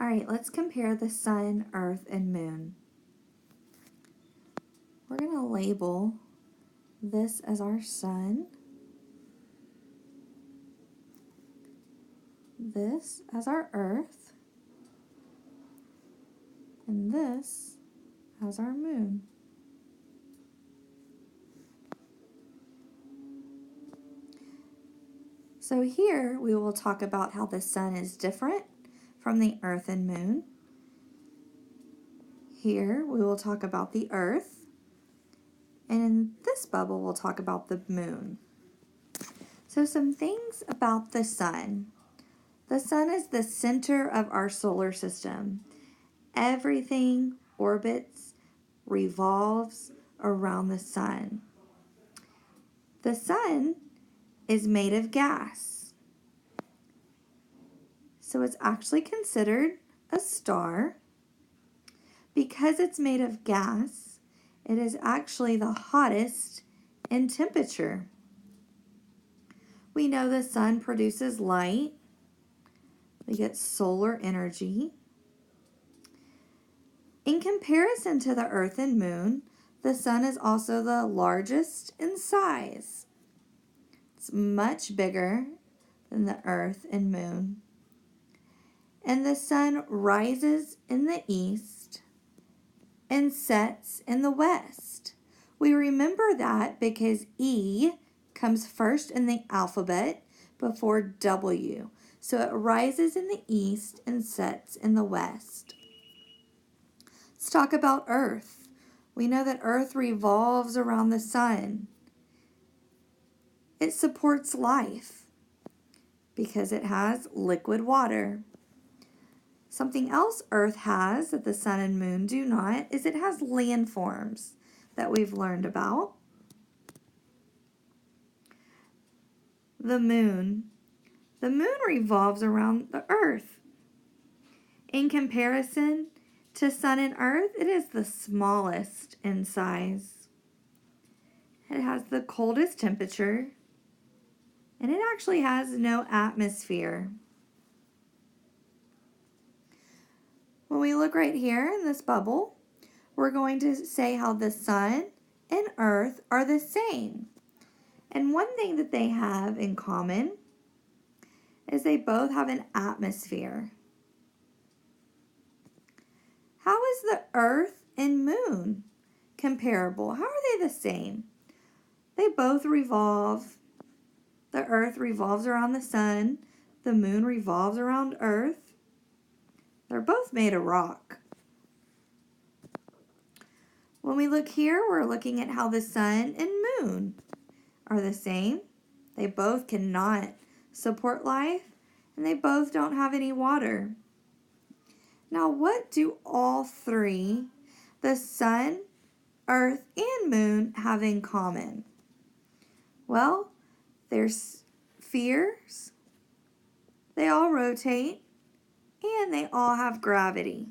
All right, let's compare the sun, earth, and moon. We're going to label this as our sun, this as our earth, and this as our moon. So here we will talk about how the sun is different from the earth and moon. Here we will talk about the earth, and in this bubble we'll talk about the moon. So some things about the sun. The sun is the center of our solar system. Everything orbits, revolves around the sun. The sun is made of gas. So it's actually considered a star. Because it's made of gas, it is actually the hottest in temperature. We know the sun produces light. We get solar energy. In comparison to the earth and moon, the sun is also the largest in size. It's much bigger than the earth and moon. And the sun rises in the east and sets in the west. We remember that because E comes first in the alphabet before W. So it rises in the east and sets in the west. Let's talk about Earth. We know that Earth revolves around the sun. It supports life because it has liquid water. Something else Earth has that the sun and moon do not is it has landforms that we've learned about. The moon. The moon revolves around the Earth. In comparison to sun and Earth, it is the smallest in size. It has the coldest temperature, and it actually has no atmosphere. When we look right here in this bubble, we're going to say how the sun and earth are the same. And one thing that they have in common is they both have an atmosphere. How is the earth and moon comparable? How are they the same? They both revolve. The earth revolves around the sun. The moon revolves around earth. They're both made of rock. When we look here, we're looking at how the sun and moon are the same. They both cannot support life, and they both don't have any water. Now, what do all three, the sun, earth, and moon, have in common? Well, they're spheres, they all rotate, and they all have gravity.